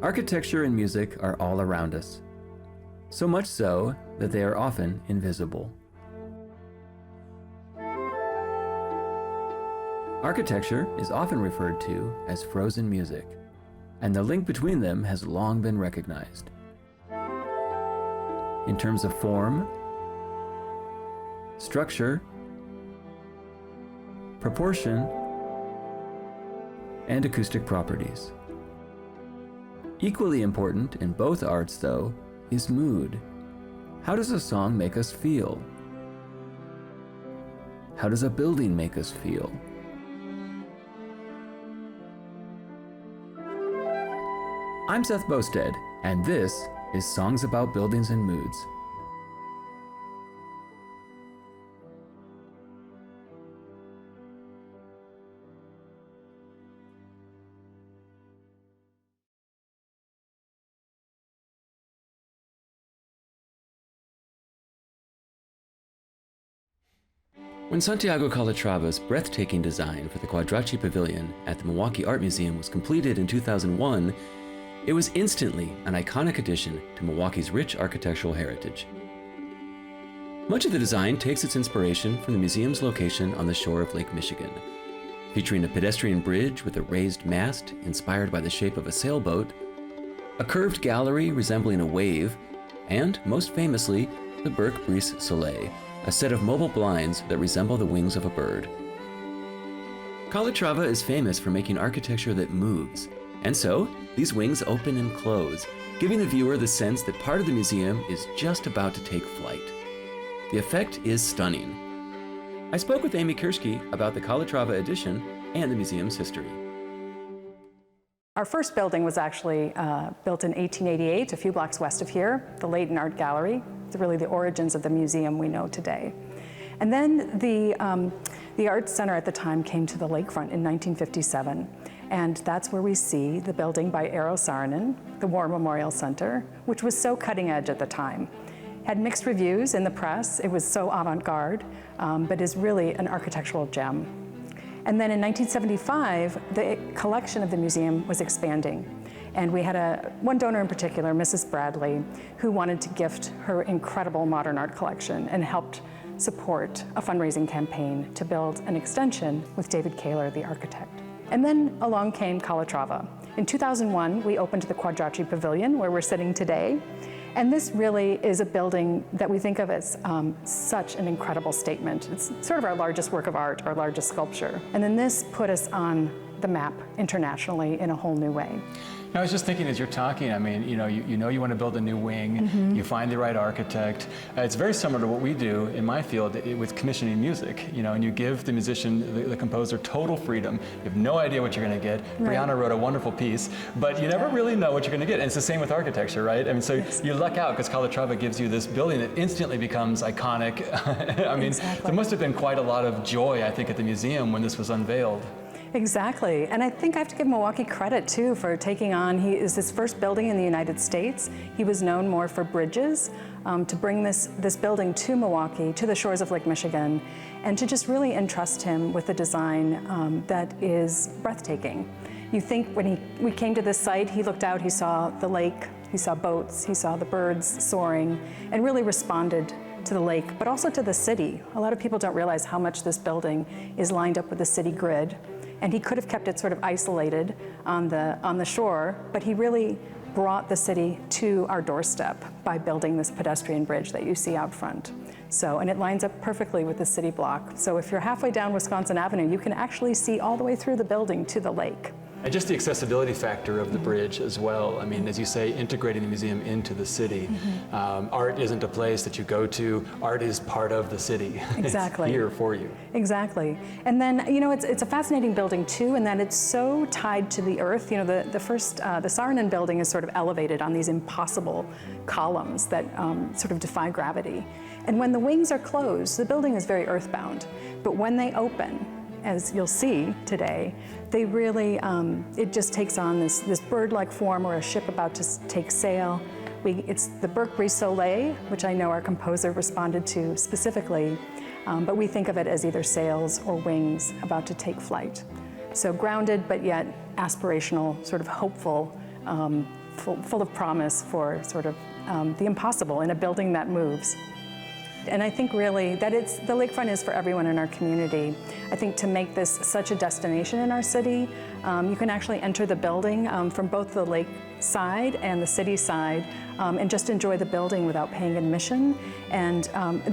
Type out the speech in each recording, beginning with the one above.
Architecture and music are all around us, so much so that they are often invisible. Architecture is often referred to as frozen music, and the link between them has long been recognized. In terms of form, structure, proportion, and acoustic properties. Equally important in both arts, though, is mood. How does a song make us feel? How does a building make us feel? I'm Seth Boustead, and this is Songs About Buildings and Moods. When Santiago Calatrava's breathtaking design for the Quadracci Pavilion at the Milwaukee Art Museum was completed in 2001, it was instantly an iconic addition to Milwaukee's rich architectural heritage. Much of the design takes its inspiration from the museum's location on the shore of Lake Michigan, featuring a pedestrian bridge with a raised mast inspired by the shape of a sailboat, a curved gallery resembling a wave, and, most famously, the Burke Brise Soleil, a set of mobile blinds that resemble the wings of a bird. Calatrava is famous for making architecture that moves, and so these wings open and close, giving the viewer the sense that part of the museum is just about to take flight. The effect is stunning. I spoke with Amy Kirschke about the Calatrava addition and the museum's history. Our first building was actually built in 1888, a few blocks west of here, the Leighton Art Gallery. It's really the origins of the museum we know today. And then the Arts Center at the time came to the lakefront in 1957. And that's where we see the building by Eero Saarinen, the War Memorial Center, which was so cutting edge at the time. Had mixed reviews in the press. It was so avant-garde, but is really an architectural gem. And then in 1975, the collection of the museum was expanding. And we had one donor in particular, Mrs. Bradley, who wanted to gift her incredible modern art collection and helped support a fundraising campaign to build an extension with David Kaler, the architect. And then along came Calatrava. In 2001, we opened the Quadracci Pavilion, where we're sitting today. And this really is a building that we think of as such an incredible statement. It's sort of our largest work of art, our largest sculpture. And then this put us on the map internationally in a whole new way. I was just thinking as you're talking, I mean, you want to build a new wing, you find the right architect. It's very similar to what we do in my field with commissioning music, and you give the musician, the composer, total freedom. You have no idea what you're going to get. Right. Brianna wrote a wonderful piece, but you never really know what you're going to get. And it's the same with architecture, right? I mean, so yes. You luck out because Calatrava gives you this building that instantly becomes iconic. I mean, exactly. There must have been quite a lot of joy, I think, at the museum when this was unveiled. Exactly, and I think I have to give Milwaukee credit too for taking on, he is his first building in the United States. He was known more for bridges, to bring this building to Milwaukee, to the shores of Lake Michigan, and to just really entrust him with a design that is breathtaking. You think when we came to this site, he looked out, he saw the lake, he saw boats, he saw the birds soaring, and really responded to the lake, but also to the city. A lot of people don't realize how much this building is lined up with the city grid. And he could have kept it sort of isolated on the shore, but he really brought the city to our doorstep by building this pedestrian bridge that you see out front. So, and it lines up perfectly with the city block. So if you're halfway down Wisconsin Avenue, you can actually see all the way through the building to the lake. And just the accessibility factor of the bridge as well. I mean, as you say, integrating the museum into the city. Art isn't a place that you go to. Art is part of the city. Exactly. It's here for you. Exactly. And then, it's a fascinating building too, in that it's so tied to the earth. The Saarinen building is sort of elevated on these impossible columns that sort of defy gravity. And when the wings are closed, the building is very earthbound. But when they open, as you'll see today, they really, it just takes on this bird-like form or a ship about to take sail. It's the Burke Brise Soleil, which I know our composer responded to specifically, but we think of it as either sails or wings about to take flight. So grounded, but yet aspirational, sort of hopeful full of promise for sort of the impossible in a building that moves. And I think really that the lakefront is for everyone in our community. I think to make this such a destination in our city, you can actually enter the building from both the lake side and the city side and just enjoy the building without paying admission. And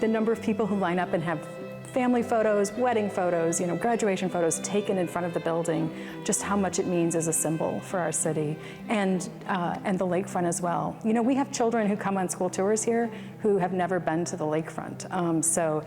the number of people who line up and have family photos, wedding photos, graduation photos taken in front of the building, just how much it means as a symbol for our city, and the lakefront as well. We have children who come on school tours here who have never been to the lakefront. So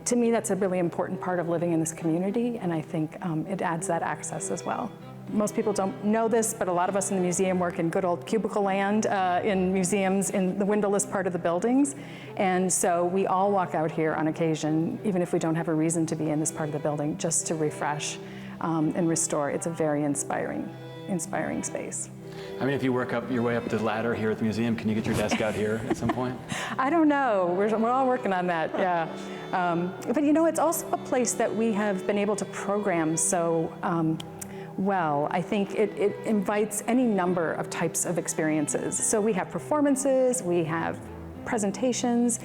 to me, that's a really important part of living in this community, and I think it adds that access as well. Most people don't know this, but a lot of us in the museum work in good old cubicle land in museums in the windowless part of the buildings. And so we all walk out here on occasion, even if we don't have a reason to be in this part of the building, just to refresh and restore. It's a very inspiring space. I mean, if you work up your way up the ladder here at the museum, can you get your desk out here at some point? I don't know. We're all working on that, yeah. But it's also a place that we have been able to program so well. I think it invites any number of types of experiences. So we have performances, we have presentations,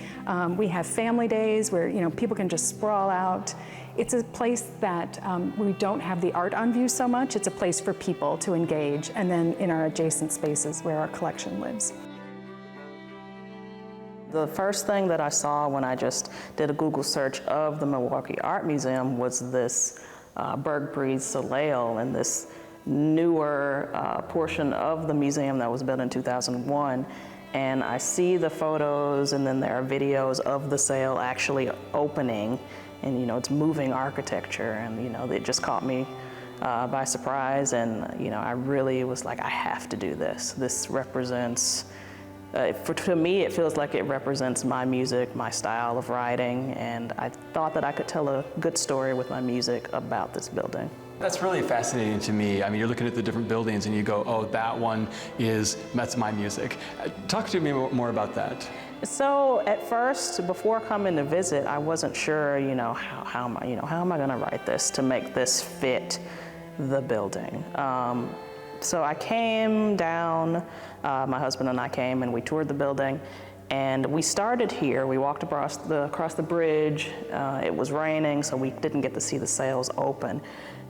we have family days where people can just sprawl out. It's a place that we don't have the art on view so much. It's a place for people to engage, and then in our adjacent spaces where our collection lives. The first thing that I saw when I just did a Google search of the Milwaukee Art Museum was this Berg-Breeze Soleil, and this newer portion of the museum that was built in 2001. And I see the photos, and then there are videos of the sail actually opening, and it's moving architecture, and it just caught me by surprise, and I really was like, I have to do this. This represents, to me, it feels like it represents my music, my style of writing, and I thought that I could tell a good story with my music about this building. That's really fascinating to me. I mean, you're looking at the different buildings and you go, oh, that's my music. Talk to me more about that. So at first, before coming to visit, I wasn't sure, how am I going to write this to make this fit the building. So I came down, my husband and I came, and we toured the building, and we started here. We walked across the bridge. It was raining, so we didn't get to see the sails open.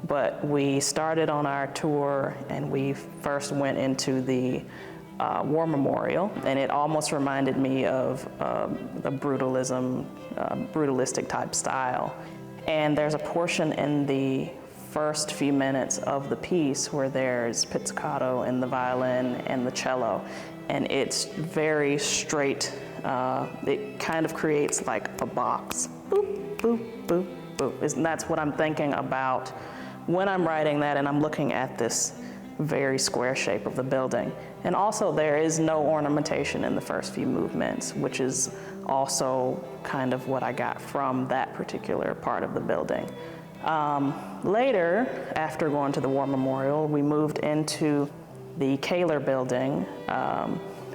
But we started on our tour, and we first went into the War Memorial, and it almost reminded me of the brutalistic type style. And there's a portion in the first few minutes of the piece where there's pizzicato in the violin and the cello, and it's very straight. It kind of creates like a box. Boop, boop, boop, boop. And that's what I'm thinking about when I'm writing that, and I'm looking at this very square shape of the building. And also there is no ornamentation in the first few movements, which is also kind of what I got from that particular part of the building. Later, after going to the War Memorial, we moved into the Kaler building,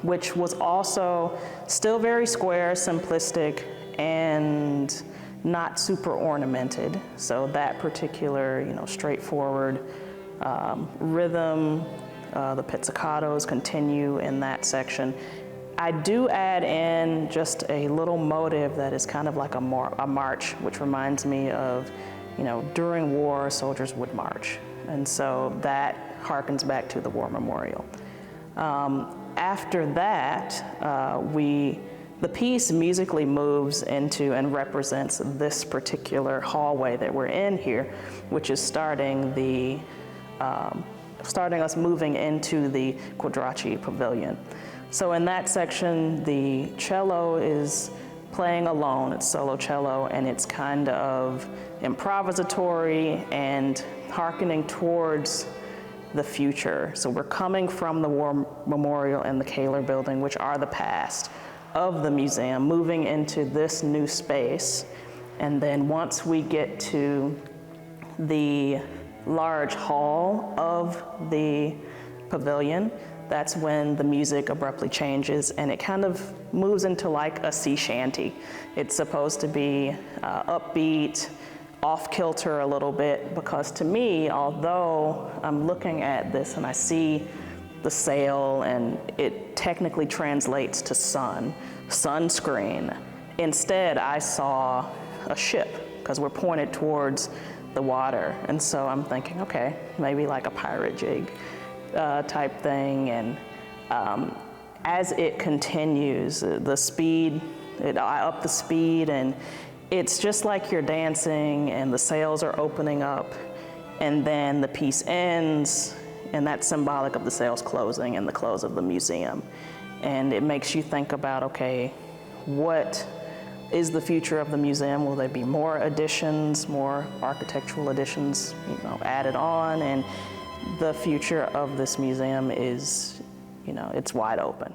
which was also still very square, simplistic, and not super ornamented. So that particular, straightforward rhythm, the pizzicatos continue in that section. I do add in just a little motive that is kind of like a march, which reminds me of, during war, soldiers would march. And so that harkens back to the War Memorial. After that, the piece musically moves into and represents this particular hallway that we're in here, which is starting us moving into the Quadracci Pavilion. So in that section, the cello is playing alone. It's solo cello, and it's kind of improvisatory and hearkening towards the future. So we're coming from the War Memorial and the Kaler building, which are the past of the museum, moving into this new space. And then once we get to the large hall of the pavilion, that's when the music abruptly changes, and it kind of moves into like a sea shanty. It's supposed to be upbeat, off kilter a little bit, because to me, although I'm looking at this and I see the sail, and it technically translates to sun, sunscreen. Instead, I saw a ship because we're pointed towards the water. And so I'm thinking, okay, maybe like a pirate jig type thing. And as it continues, the speed, I up the speed, and it's just like you're dancing and the sails are opening up, and then the piece ends, and that's symbolic of the sails closing and the close of the museum. And it makes you think about, okay, what is the future of the museum? Will there be more additions, more architectural additions, added on? And the future of this museum is, it's wide open.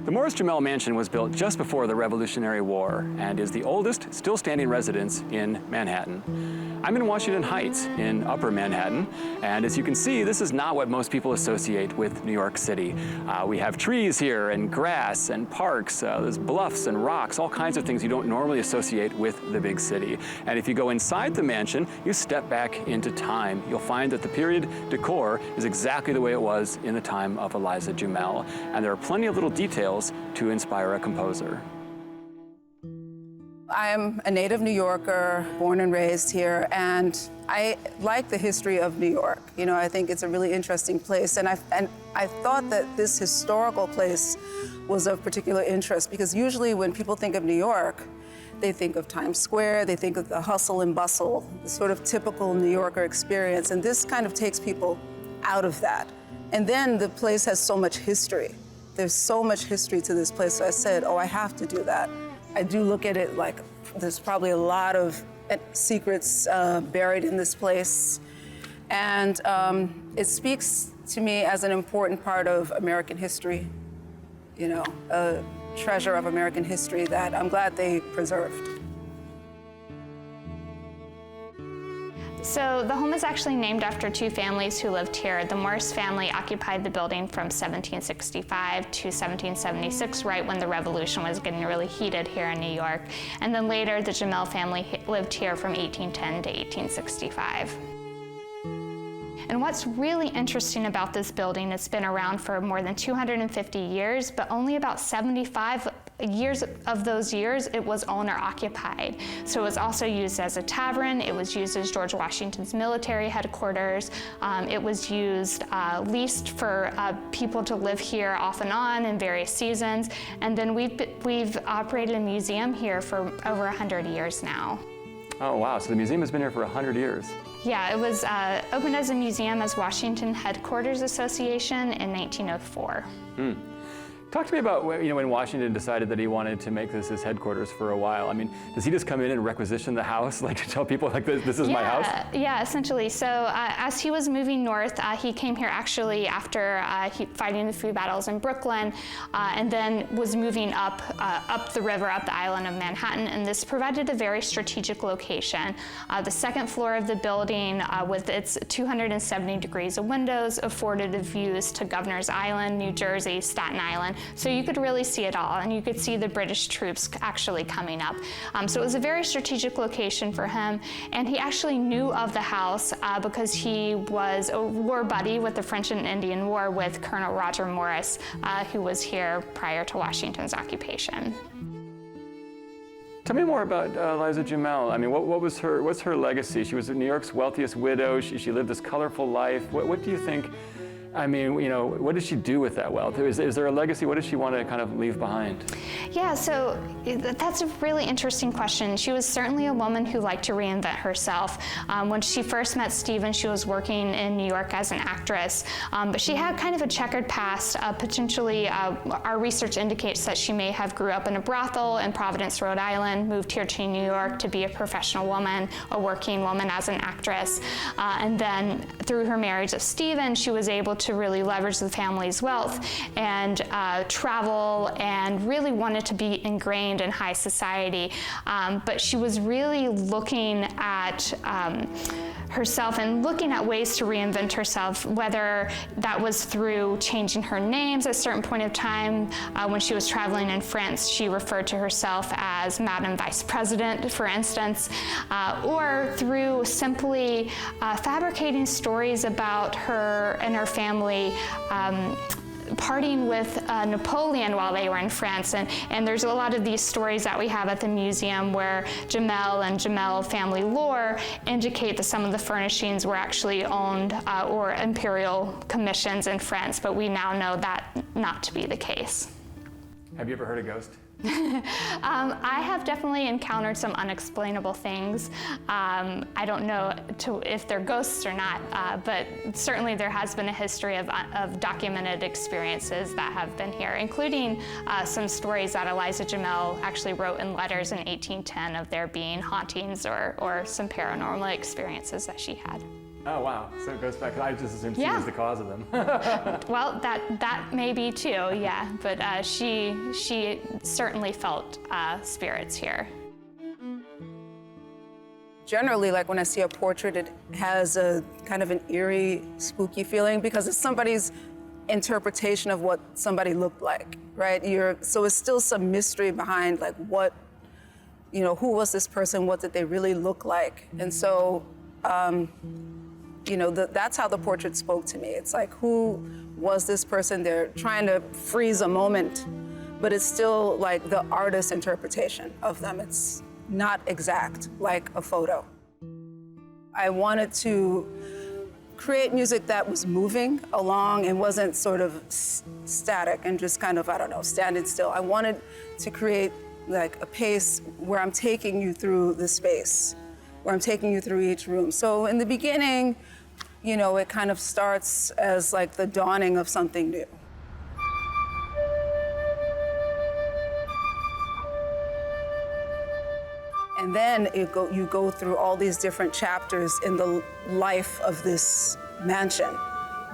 The Morris-Jumel Mansion was built just before the Revolutionary War and is the oldest still standing residence in Manhattan. I'm in Washington Heights in Upper Manhattan, and as you can see, this is not what most people associate with New York City. We have trees here and grass and parks, there's bluffs and rocks, all kinds of things you don't normally associate with the big city. And if you go inside the mansion, you step back into time. You'll find that the period decor is exactly the way it was in the time of Eliza Jumel, and there are plenty of little details to inspire a composer. I am a native New Yorker, born and raised here, and I like the history of New York. You know, I think it's a really interesting place, and I thought that this historical place was of particular interest because usually when people think of New York, they think of Times Square, they think of the hustle and bustle, the sort of typical New Yorker experience, and this kind of takes people out of that. And then the place has so much history. There's so much history to this place, so I said, oh, I have to do that. I do look at it like there's probably a lot of secrets buried in this place. And it speaks to me as an important part of American history, you know, a treasure of American history that I'm glad they preserved. So the home is actually named after two families who lived here. The Morris family occupied the building from 1765 to 1776, right when the Revolution was getting really heated here in New York. And then later, the Jumel family lived here from 1810 to 1865. And what's really interesting about this building, it's been around for more than 250 years, but only about 75 years of those years, it was owner occupied. So it was also used as a tavern, it was used as George Washington's military headquarters, it was used, leased for people to live here off and on in various seasons, and then we've operated a museum here for over 100 years now. Oh wow, so the museum has been here for 100 years. Yeah, it was opened as a museum as Washington Headquarters Association in 1904. Talk to me about when Washington decided that he wanted to make this his headquarters for a while. I mean, does he just come in and requisition the house, like to tell people like this is my house? Yeah, essentially. So as he was moving north, he came here actually after fighting the few battles in Brooklyn, and then was moving up the river, up the island of Manhattan, and this provided a very strategic location. The second floor of the building, with its 270 degrees of windows, afforded views to Governor's Island, New Jersey, Staten Island. So you could really see it all, and you could see the British troops actually coming up. So it was a very strategic location for him, and he actually knew of the house because he was a war buddy with the French and Indian War with Colonel Roger Morris, who was here prior to Washington's occupation. Tell me more about Eliza Jumel. I mean, what's her legacy? She was New York's wealthiest widow. She lived this colorful life. What do you think? I mean, what did she do with that wealth? Is there a legacy? What does she want to kind of leave behind? Yeah, so that's a really interesting question. She was certainly a woman who liked to reinvent herself. When she first met Stephen, she was working in New York as an actress, but she had kind of a checkered past. Potentially, our research indicates that she may have grew up in a brothel in Providence, Rhode Island, moved here to New York to be a professional woman, a working woman as an actress, and then through her marriage of Stephen, she was able to really leverage the family's wealth and travel, and really wanted to be ingrained in high society. But she was really looking at herself and looking at ways to reinvent herself, whether that was through changing her names at a certain point of time. When she was traveling in France, she referred to herself as Madam Vice President, for instance, or through simply fabricating stories about her and her family, partying with Napoleon while they were in France. And there's a lot of these stories that we have at the museum where Jumel and Jumel family lore indicate that some of the furnishings were actually owned or imperial commissions in France, but we now know that not to be the case. Have you ever heard a ghost? I have definitely encountered some unexplainable things. I don't know if they're ghosts or not, but certainly there has been a history of documented experiences that have been here, including some stories that Eliza Jumel actually wrote in letters in 1810 of there being hauntings or some paranormal experiences that she had. Oh, wow. So it goes back. I just assumed she Yeah. was the cause of them. Well, that may be too, yeah. But she certainly felt spirits here. Generally, like when I see a portrait, it has a kind of an eerie, spooky feeling because it's somebody's interpretation of what somebody looked like, right? So it's still some mystery behind like what, who was this person? What did they really look like? And so, that's how the portrait spoke to me. It's like, who was this person? They're trying to freeze a moment, but it's still like the artist's interpretation of them. It's not exact like a photo. I wanted to create music that was moving along and wasn't sort of static and just kind of, standing still. I wanted to create like a pace where I'm taking you through the space, where I'm taking you through each room. So in the beginning, it kind of starts as like the dawning of something new. And then you go through all these different chapters in the life of this mansion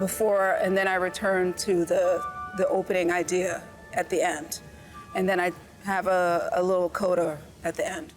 and then I return to the opening idea at the end. And then I have a little coda at the end.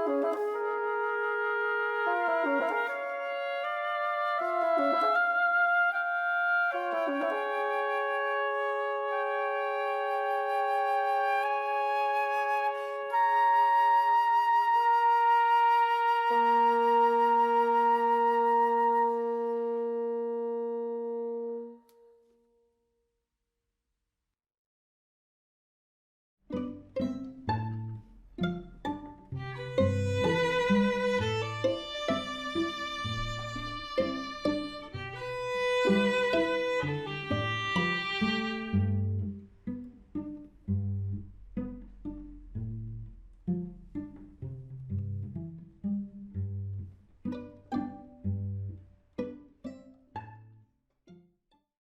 you.